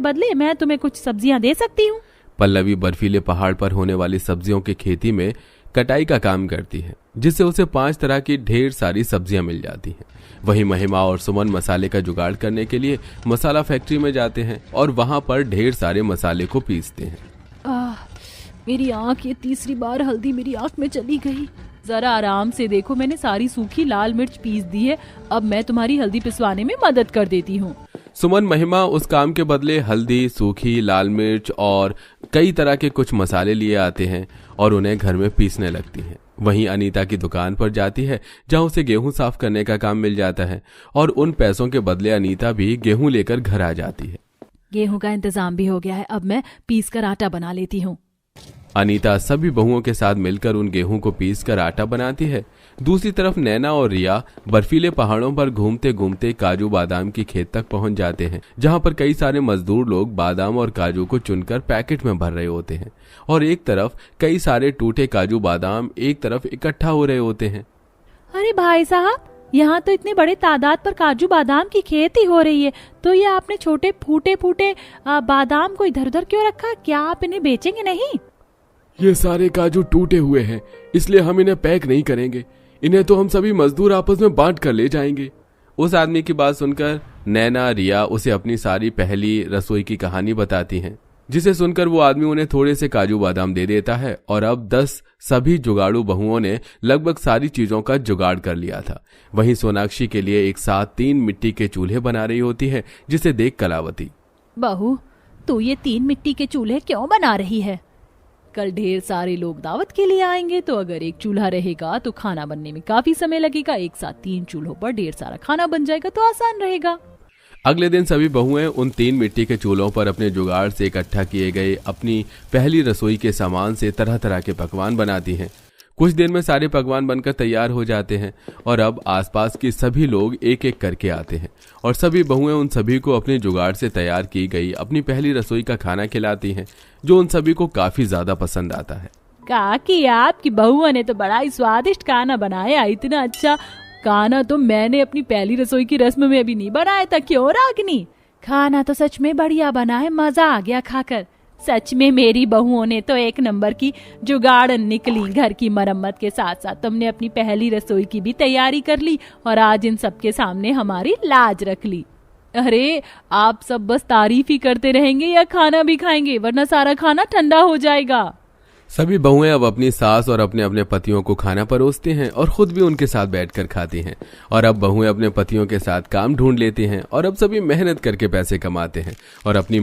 बदले मैं तुम्हें कुछ सब्जियां दे सकती हूँ। पल्लवी बर्फीले पहाड़ पर होने वाली सब्जियों की खेती में कटाई का काम करती है, जिससे उसे 5 तरह की ढेर सारी सब्जियां मिल जाती हैं। वहीं महिमा और सुमन मसाले का जुगाड़ करने के लिए मसाला फैक्ट्री में जाते हैं और वहां पर ढेर सारे मसाले को पीसते हैं। मेरी आंख, ये तीसरी बार हल्दी मेरी आंख में चली गई। जरा आराम से देखो, मैंने सारी सूखी लाल मिर्च पीस दी है। अब मैं तुम्हारी हल्दी पिसवाने में मदद कर देती हूँ। सुमन महिमा उस काम के बदले हल्दी, सूखी लाल मिर्च और कई तरह के कुछ मसाले लिए आते हैं और उन्हें घर में पीसने लगती हैं। वहीं अनीता की दुकान पर जाती है, जहां उसे गेहूं साफ करने का काम मिल जाता है और उन पैसों के बदले अनीता भी गेहूं लेकर घर आ जाती है। गेहूं का इंतजाम भी हो गया है, अब मैं पीस कर आटा बना लेती हूँ। अनीता सभी बहुओं के साथ मिलकर उन गेहूं को पीसकर आटा बनाती है। दूसरी तरफ नैना और रिया बर्फीले पहाड़ों पर घूमते घूमते काजू बादाम की खेत तक पहुंच जाते हैं, जहां पर कई सारे मजदूर लोग बादाम और काजू को चुनकर पैकेट में भर रहे होते हैं और एक तरफ कई सारे टूटे काजू बादाम एक तरफ इकट्ठा हो रहे होते हैं। अरे भाई साहब, यहाँ तो इतने बड़े तादाद पर काजू बादाम की खेती हो रही है, तो ये आपने छोटे फूटे फूटे बादाम को इधर उधर क्यों रखा? क्या आप इन्हें बेचेंगे नहीं? ये सारे काजू टूटे हुए हैं, इसलिए हम इन्हें पैक नहीं करेंगे। इन्हें तो हम सभी मजदूर आपस में बांट कर ले जाएंगे। उस आदमी की बात सुनकर नैना, रिया उसे अपनी सारी पहली रसोई की कहानी बताती हैं, जिसे सुनकर वो आदमी उन्हें थोड़े से काजू बादाम दे देता है और अब 10 सभी जुगाड़ू बहुओं ने लगभग सारी चीजों का जुगाड़ कर लिया था। वहीं सोनाक्षी के लिए एक साथ 3 मिट्टी के चूल्हे बना रही होती है, जिसे देख कलावती, बहू तू ये 3 मिट्टी के चूल्हे क्यों बना रही है? कल ढेर सारे लोग दावत के लिए आएंगे, तो अगर एक चूल्हा रहेगा तो खाना बनने में काफी समय लगेगा। एक साथ 3 चूल्हों पर ढेर सारा खाना बन जाएगा तो आसान रहेगा। अगले दिन सभी बहुएं उन 3 मिट्टी के चूल्हों पर अपने जुगाड़ से इकट्ठा किए गए अपनी पहली रसोई के सामान से तरह तरह के पकवान बनाती हैं। कुछ देर में सारे पकवान बनकर तैयार हो जाते हैं और अब आसपास के सभी लोग एक एक करके आते हैं और सभी बहुएं उन सभी को अपने जुगाड़ से तैयार की गई अपनी पहली रसोई का खाना खिलाती हैं, जो उन सभी को काफी ज्यादा पसंद आता है। काकी, आपकी बहुओं ने तो बड़ा ही स्वादिष्ट खाना बनाया। इतना अच्छा खाना तो मैंने अपनी पहली रसोई की रस्म में भी नहीं बनाया था। क्यों रागनी? खाना तो सच में बढ़िया बना है, मजा आ गया खाकर। सच में मेरी बहुओं ने तो एक नंबर की जुगाड़ निकली। घर की मरम्मत के साथ साथ तुमने अपनी पहली रसोई की भी तैयारी कर ली और आज इन सबके सामने हमारी लाज रख ली। अरे आप सब बस तारीफ ही करते रहेंगे या खाना भी खाएंगे, वरना सारा खाना ठंडा हो जाएगा। सभी बहुएं अब अपनी सास और अपने अपने पतियों को खाना परोसते हैं और खुद भी उनके साथ बैठकर खाती हैं। और अब बहुएं अपने पतियों के साथ काम ढूंढ लेती हैं और अब सभी मेहनत करके पैसे कमाते हैं और अपनी